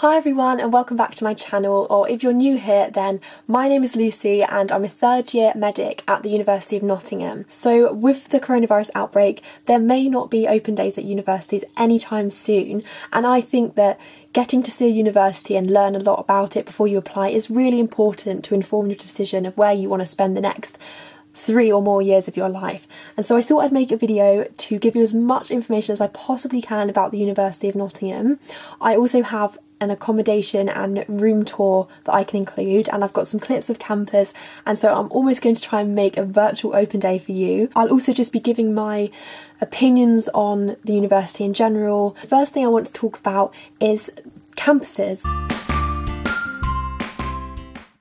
Hi everyone and welcome back to my channel, or if you're new here then my name is Lucy and I'm a third year medic at the University of Nottingham. So with the coronavirus outbreak there may not be open days at universities anytime soon, and I think that getting to see a university and learn a lot about it before you apply is really important to inform your decision of where you want to spend the next 3 or more years of your life. And so I thought I'd make a video to give you as much information as I possibly can about the University of Nottingham. I also have an accommodation and room tour that I can include, and I've got some clips of campus, and so I'm almost going to try and make a virtual open day for you. I'll also just be giving my opinions on the university in general. The first thing I want to talk about is campuses.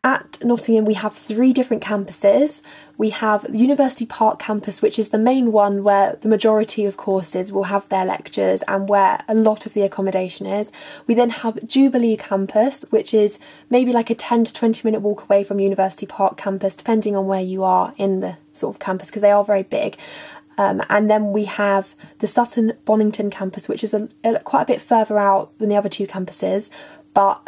At Nottingham we have 3 different campuses. We have the University Park campus, which is the main one where the majority of courses will have their lectures and where a lot of the accommodation is. We then have Jubilee campus, which is maybe like a 10 to 20 minute walk away from University Park campus, depending on where you are in the sort of campus, because they are very big. And then we have the Sutton Bonington campus, which is quite a bit further out than the other 2 campuses. But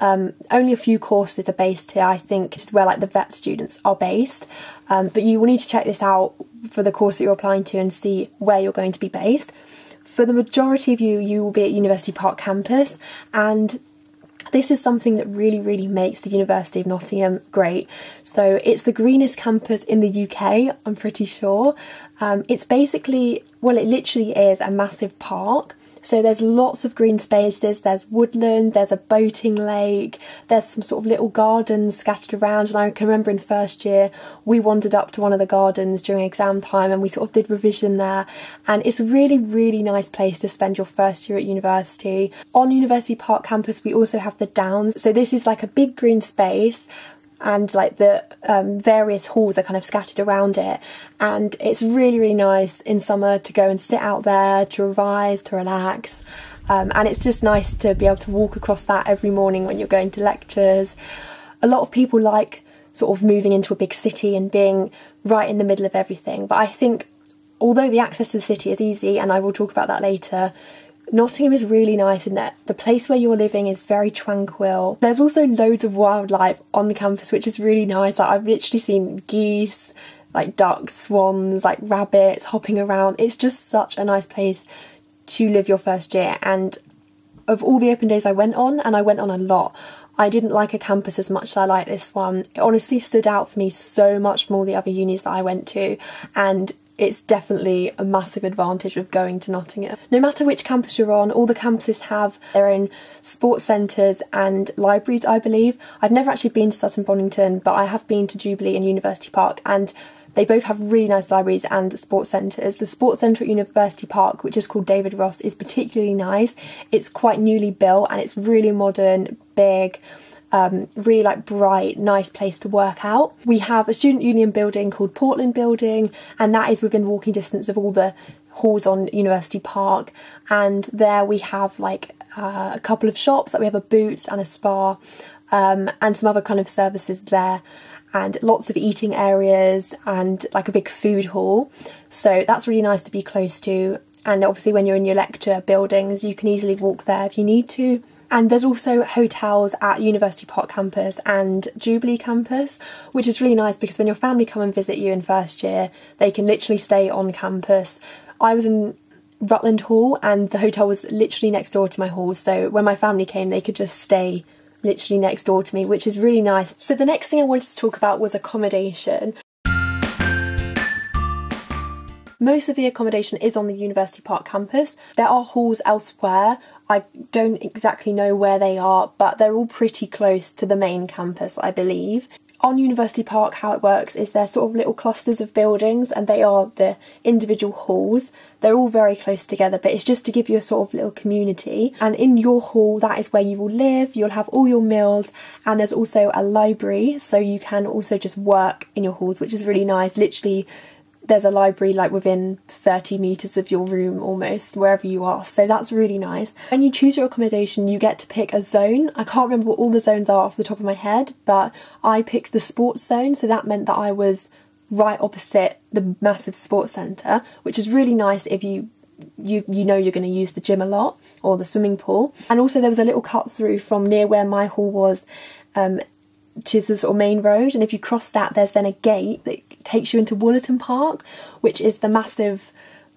only a few courses are based here. I think it's where like the vet students are based, but you will need to check this out for the course that you're applying to and see where you're going to be based. For the majority of you, you will be at University Park campus, and this is something that really makes the University of Nottingham great. So it's the greenest campus in the UK, I'm pretty sure. It's basically, well, it literally is a massive park. So there's lots of green spaces, there's woodland, there's a boating lake, there's some sort of little gardens scattered around, and I can remember in first year we wandered up to one of the gardens during exam time and we sort of did revision there, and it's a really nice place to spend your first year at university. On University Park campus we also have the Downs, so this is like a big green space and like the various halls are kind of scattered around it, and it's really nice in summer to go and sit out there, to revise, to relax, and it's just nice to be able to walk across that every morning when you're going to lectures. A lot of people like sort of moving into a big city and being right in the middle of everything, but I think although the access to the city is easy, and I will talk about that later, Nottingham is really nice in that the place where you're living is very tranquil. There's also loads of wildlife on the campus, which is really nice. Like, I've literally seen geese, like ducks, swans, like rabbits hopping around. It's just such a nice place to live your first year, and of all the open days I went on, and I went on a lot, I didn't like a campus as much as I like this one. It honestly stood out for me so much from all the other unis that I went to, and it's definitely a massive advantage of going to Nottingham. No matter which campus you're on, all the campuses have their own sports centres and libraries, I believe. I've never actually been to Sutton Bonington, but I have been to Jubilee and University Park, and they both have really nice libraries and sports centres. The sports centre at University Park, which is called David Ross, is particularly nice. It's quite newly built and it's really modern, big, really like bright, nice place to work out. We have a student union building called Portland Building, and that is within walking distance of all the halls on University Park, and there we have like a couple of shops. Like we have a Boots and a Spa, and some other kind of services there, and lots of eating areas and like a big food hall, so that's really nice to be close to. And obviously when you're in your lecture buildings you can easily walk there if you need to. And there's also hotels at University Park campus and Jubilee campus, which is really nice because when your family come and visit you in first year, they can literally stay on campus. I was in Rutland Hall and the hotel was literally next door to my hall, so when my family came they could just stay literally next door to me, which is really nice. So the next thing I wanted to talk about was accommodation. Most of the accommodation is on the University Park campus. There are halls elsewhere. I don't exactly know where they are, but they're all pretty close to the main campus, I believe. On University Park, how it works is they're sort of little clusters of buildings, and they are the individual halls. They're all very close together, but it's just to give you a sort of little community. And in your hall, that is where you will live. You'll have all your meals, and there's also a library, so you can also just work in your halls, which is really nice. Literally, there's a library like within 30 metres of your room almost, wherever you are, so that's really nice. When you choose your accommodation you get to pick a zone. I can't remember what all the zones are off the top of my head, but I picked the sports zone, so that meant that I was right opposite the massive sports centre, which is really nice if you you know you're going to use the gym a lot or the swimming pool. And also there was a little cut through from near where my hall was to the sort of main road, and if you cross that, there's then a gate that takes you into Woollerton Park, which is the massive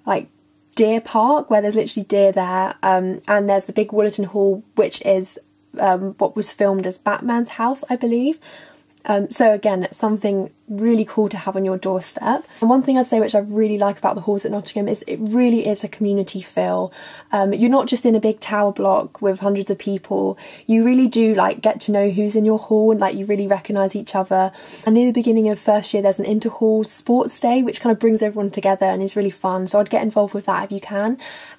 like deer park where there's literally deer there, and there's the big Woollerton Hall, which is what was filmed as Batman's house, I believe. So again, it's something really cool to have on your doorstep. And one thing I'd say which I really like about the halls at Nottingham is it really is a community feel. You're not just in a big tower block with hundreds of people. You really do like get to know who's in your hall, and like you really recognise each other. And near the beginning of first year there's an inter-hall sports day which kind of brings everyone together and is really fun, so I'd get involved with that if you can.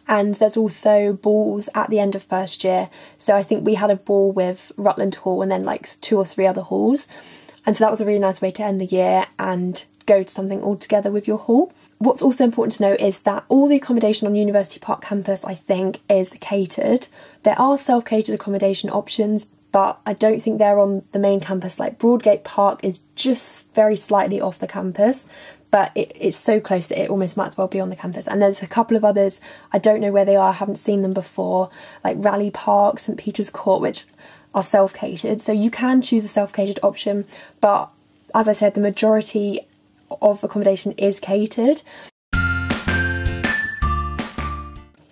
And there's also balls at the end of first year, so I think we had a ball with Rutland Hall and then like 2 or 3 other halls, and so that was a really nice way to end the year and go to something all together with your hall. What's also important to note is that all the accommodation on University Park campus, I think, is catered. There are self-catered accommodation options, but I don't think they're on the main campus. Like Broadgate Park is just very slightly off the campus, but it's so close that it almost might as well be on the campus. And there's a couple of others, I don't know where they are, I haven't seen them before, like Raleigh Park, St Peter's Court, which are self-catered. So you can choose a self-catered option, but as I said, the majority of accommodation is catered.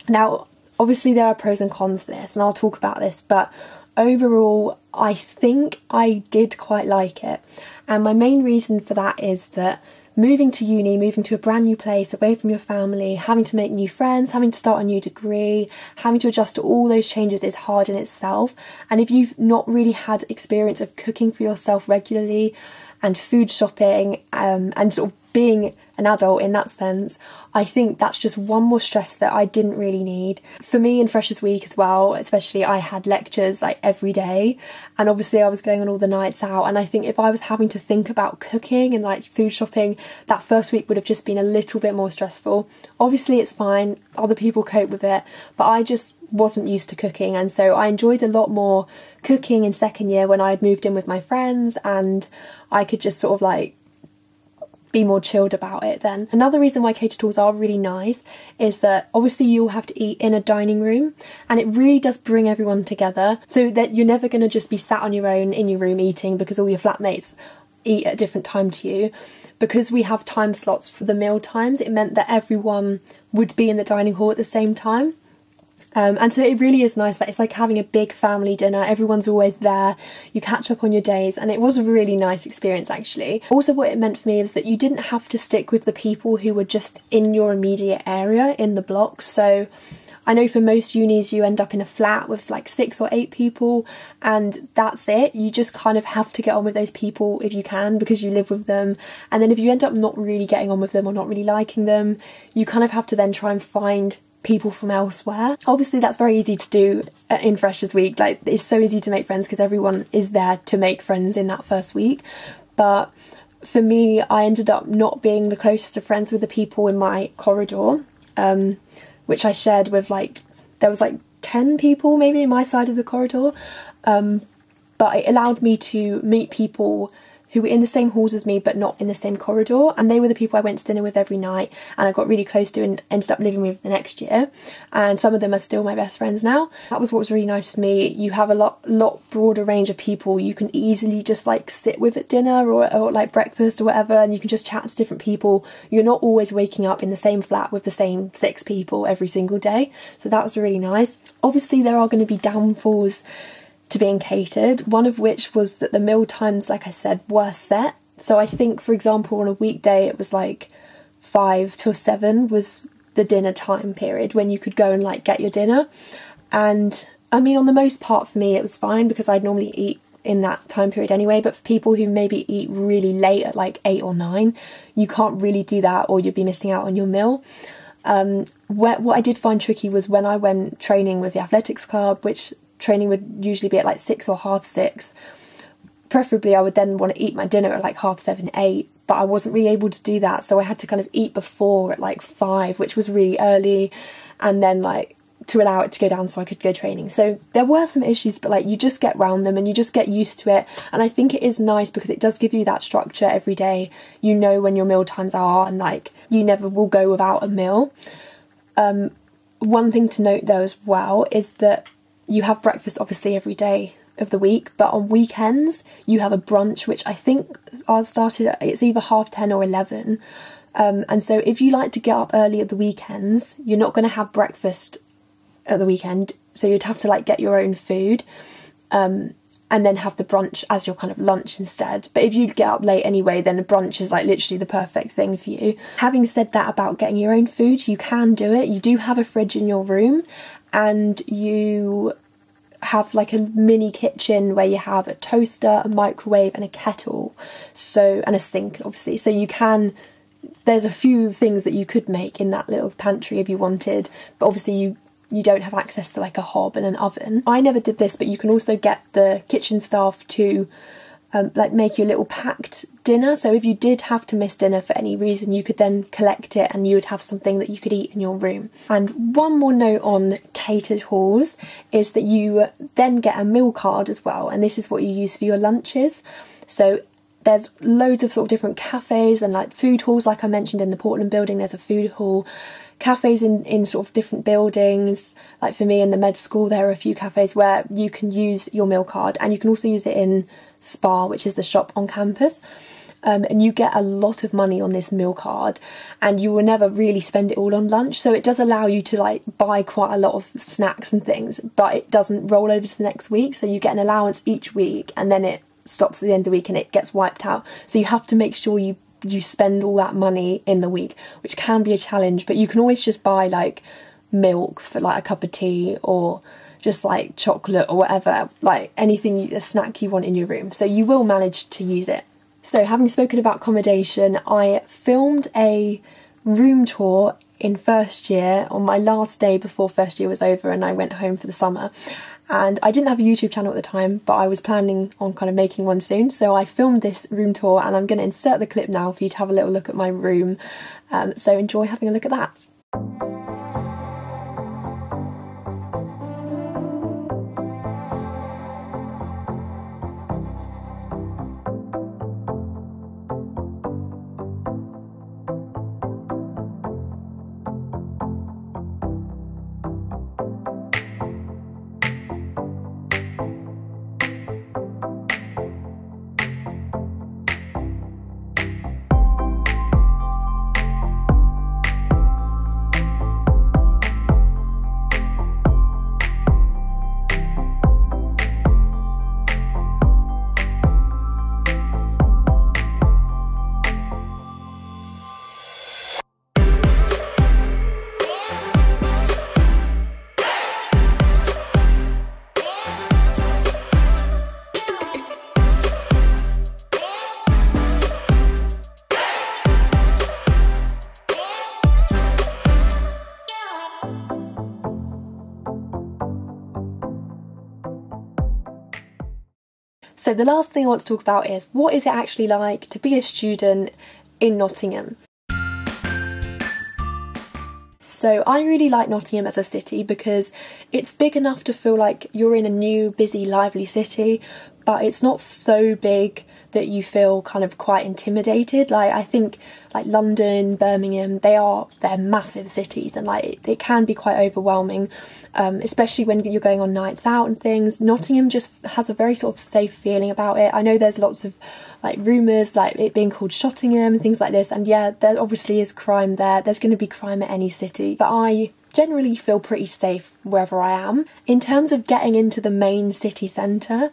Now, obviously there are pros and cons for this, and I'll talk about this, but overall, I think I did quite like it. And my main reason for that is that moving to uni, moving to a brand new place, away from your family, having to make new friends, having to start a new degree, having to adjust to all those changes is hard in itself. And if you've not really had experience of cooking for yourself regularly and food shopping and sort of being an adult in that sense, I think that's just one more stress that I didn't really need. For me in Freshers Week as well, especially, I had lectures like every day, and obviously I was going on all the nights out, and I think if I was having to think about cooking and like food shopping, that first week would have just been a little bit more stressful. Obviously it's fine, other people cope with it, but I just wasn't used to cooking, and so I enjoyed a lot more cooking in second year when I had moved in with my friends and I could just sort of like be more chilled about it then. Another reason why catered halls are really nice is that obviously you'll have to eat in a dining room, and it really does bring everyone together, so that you're never going to just be sat on your own in your room eating because all your flatmates eat at a different time to you. Because we have time slots for the meal times, it meant that everyone would be in the dining hall at the same time. And so it really is nice that it's like having a big family dinner, everyone's always there, you catch up on your days, and it was a really nice experience actually. Also what it meant for me was that you didn't have to stick with the people who were just in your immediate area in the block. So I know for most unis you end up in a flat with like 6 or 8 people and that's it. You just kind of have to get on with those people if you can because you live with them, and then if you end up not really getting on with them or not really liking them, you kind of have to then try and find people from elsewhere. Obviously that's very easy to do in Freshers Week, like it's so easy to make friends because everyone is there to make friends in that first week, but for me I ended up not being the closest of friends with the people in my corridor, which I shared with like, there was like 10 people maybe in my side of the corridor, but it allowed me to meet people who were in the same halls as me but not in the same corridor, and they were the people I went to dinner with every night and I got really close to and ended up living with the next year, and some of them are still my best friends now. That was what was really nice for me. You have a lot broader range of people you can easily just like sit with at dinner or like breakfast or whatever, and you can just chat to different people. You're not always waking up in the same flat with the same 6 people every single day, so that was really nice. Obviously there are going to be downfalls to being catered, one of which was that the meal times, like I said, were set. So I think, for example, on a weekday it was like 5 till 7 was the dinner time period when you could go and like get your dinner. And I mean, on the most part for me it was fine because I'd normally eat in that time period anyway, but for people who maybe eat really late at like 8 or 9, you can't really do that or you'd be missing out on your meal. What I did find tricky was when I went training with the athletics club, which training would usually be at like 6 or half 6. Preferably I would then want to eat my dinner at like 7:30, 8, but I wasn't really able to do that, so I had to kind of eat before at like 5, which was really early, and then like to allow it to go down so I could go training. So there were some issues, but like you just get round them and you just get used to it, and I think it is nice because it does give you that structure every day. You know when your meal times are, and like you never will go without a meal. One thing to note though as well is that you have breakfast obviously every day of the week, but on weekends you have a brunch, which I think started at, it's either 10:30 or 11. And so if you like to get up early at the weekends, you're not going to have breakfast at the weekend, so you'd have to like get your own food, and then have the brunch as your kind of lunch instead. But if you get up late anyway, then a brunch is like literally the perfect thing for you. Having said that about getting your own food, you can do it. You do have a fridge in your room, and you have like a mini kitchen where you have a toaster, a microwave and a kettle, so, and a sink obviously, so you can, there's a few things that you could make in that little pantry if you wanted, but obviously you don't have access to like a hob and an oven. I never did this, but you can also get the kitchen staff to like make you a little packed dinner, so if you did have to miss dinner for any reason, you could then collect it and you would have something that you could eat in your room. And one more note on catered halls is that you then get a meal card as well, and this is what you use for your lunches. So there's loads of sort of different cafes and like food halls, like I mentioned in the Portland building there's a food hall. Cafes in sort of different buildings, like for me in the med school there are a few cafes where you can use your meal card, and you can also use it in Spar, which is the shop on campus, and you get a lot of money on this meal card, and you will never really spend it all on lunch, so it does allow you to like buy quite a lot of snacks and things, but it doesn't roll over to the next week, so you get an allowance each week and then it stops at the end of the week and it gets wiped out, so you have to make sure you spend all that money in the week, which can be a challenge. But you can always just buy like milk for like a cup of tea, or just like chocolate or whatever, like anything, a snack you want in your room, so you will manage to use it. So having spoken about accommodation, I filmed a room tour in first year on my last day before first year was over and I went home for the summer. And I didn't have a YouTube channel at the time, but I was planning on kind of making one soon, so I filmed this room tour and I'm going to insert the clip now for you to have a little look at my room, so enjoy having a look at that. So the last thing I want to talk about is, what is it actually like to be a student in Nottingham? So I really like Nottingham as a city because it's big enough to feel like you're in a new, busy, lively city, but it's not so big that you feel kind of quite intimidated. Like, I think like London, Birmingham, they're massive cities, and like it can be quite overwhelming, especially when you're going on nights out and things. Nottingham just has a very sort of safe feeling about it. I know there's lots of like rumours like it being called Shottingham and things like this, and yeah, there obviously is crime there. There's going to be crime at any city, but I generally feel pretty safe wherever I am. In terms of getting into the main city centre,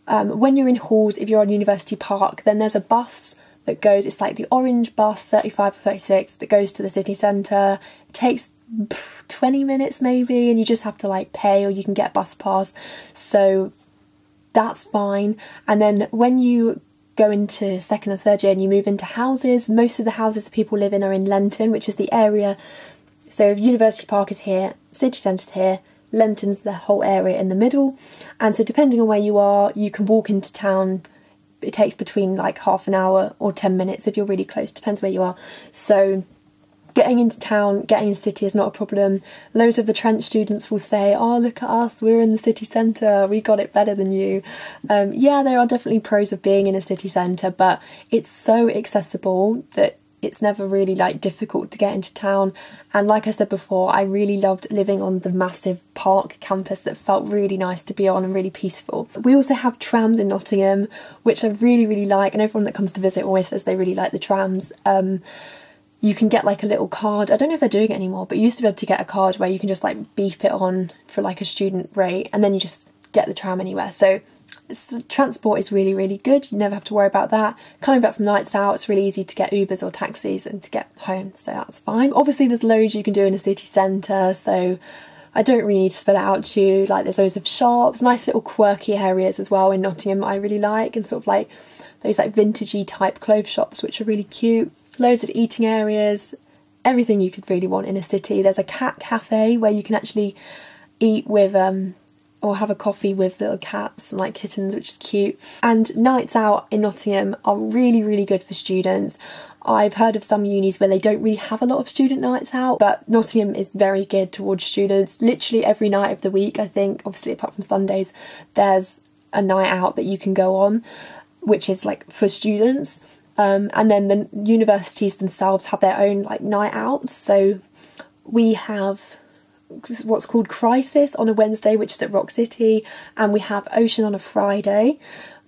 when you're in halls, if you're on University Park, then there's a bus that goes, it's like the orange bus 35 or 36 that goes to the city centre. It takes 20 minutes maybe, and you just have to like pay, or you can get a bus pass, so that's fine. And then when you go into second or third year and you move into houses, most of the houses that people live in are in Lenton, which is the area. So if University Park is here, city centre's here, Lenton's the whole area in the middle, and so depending on where you are, you can walk into town. It takes between like half an hour or 10 minutes if you're really close, depends where you are. So getting into town, getting into the city is not a problem. Loads of the Trent students will say, oh, look at us, we're in the city centre, we got it better than you. Yeah, there are definitely pros of being in a city centre, but it's so accessible that it's never really like difficult to get into town. And like I said before, I really loved living on the massive park campus that felt really nice to be on and really peaceful. We also have trams in Nottingham, which I really like, and everyone that comes to visit always says they really like the trams. You can get like a little card. I don't know if they're doing it anymore, but you used to be able to get a card where you can just like beep it on for like a student rate, and then you just get the tram anywhere. So transport is really good. You never have to worry about that. Coming back from nights out, it's really easy to get Ubers or taxis and to get home, so that's fine. Obviously there's loads you can do in a city centre, so I don't really need to spell it out to you. Like, there's loads of shops, nice little quirky areas as well in Nottingham I really like, and sort of like those like vintagey type clothes shops which are really cute. Loads of eating areas, everything you could really want in a city. There's a cat cafe where you can actually eat with or have a coffee with little cats and like kittens, which is cute. And nights out in Nottingham are really good for students. I've heard of some unis where they don't really have a lot of student nights out, but Nottingham is very geared towards students. Literally every night of the week, I think, obviously apart from Sundays, there's a night out that you can go on, which is like for students. And then the universities themselves have their own like night out. So we have what's called Crisis on a Wednesday, which is at Rock City, and we have Ocean on a Friday,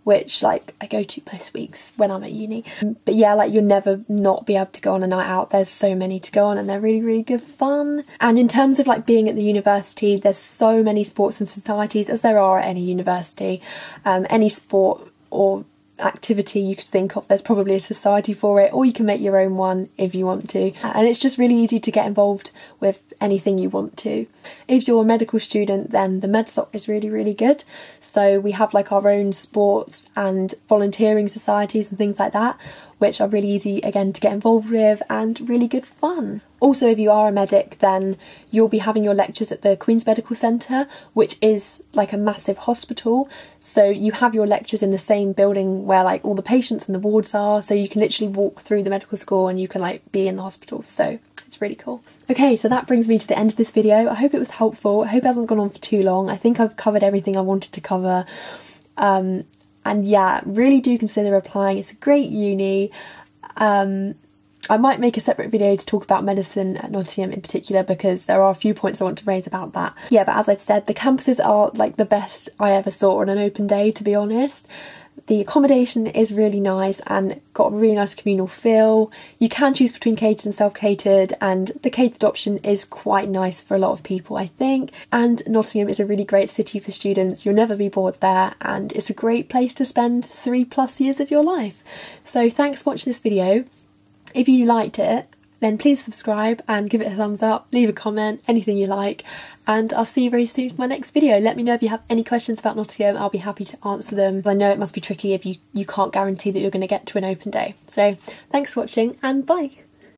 which like I go to most weeks when I'm at uni. But yeah, like you'll never not be able to go on a night out. There's so many to go on, and they're really good fun. And in terms of like being at the university, there's so many sports and societies, as there are at any university. Any sport or activity you could think of, there's probably a society for it, or you can make your own one if you want to, and it's just really easy to get involved with anything you want to. If you're a medical student, then the MedSoc is really good, so we have like our own sports and volunteering societies and things like that, which are really easy again to get involved with and really good fun. Also, if you are a medic, then you'll be having your lectures at the Queen's Medical Centre, which is like a massive hospital. So you have your lectures in the same building where like all the patients and the wards are. So you can literally walk through the medical school and you can like be in the hospital. So it's really cool. Okay, so that brings me to the end of this video. I hope it was helpful. I hope it hasn't gone on for too long. I think I've covered everything I wanted to cover. And yeah, really do consider applying. It's a great uni. I might make a separate video to talk about medicine at Nottingham in particular, because there are a few points I want to raise about that. Yeah, but as I've said, the campuses are like the best I ever saw on an open day, to be honest. The accommodation is really nice and got a really nice communal feel. You can choose between catered and self-catered, and the catered option is quite nice for a lot of people, I think. And Nottingham is a really great city for students. You'll never be bored there, and it's a great place to spend 3+ years of your life. So thanks for watching this video. If you liked it, then please subscribe and give it a thumbs up, leave a comment, anything you like, and I'll see you very soon for my next video. Let me know if you have any questions about Nottingham. I'll be happy to answer them. I know it must be tricky if you can't guarantee that you're going to get to an open day. So thanks for watching, and bye!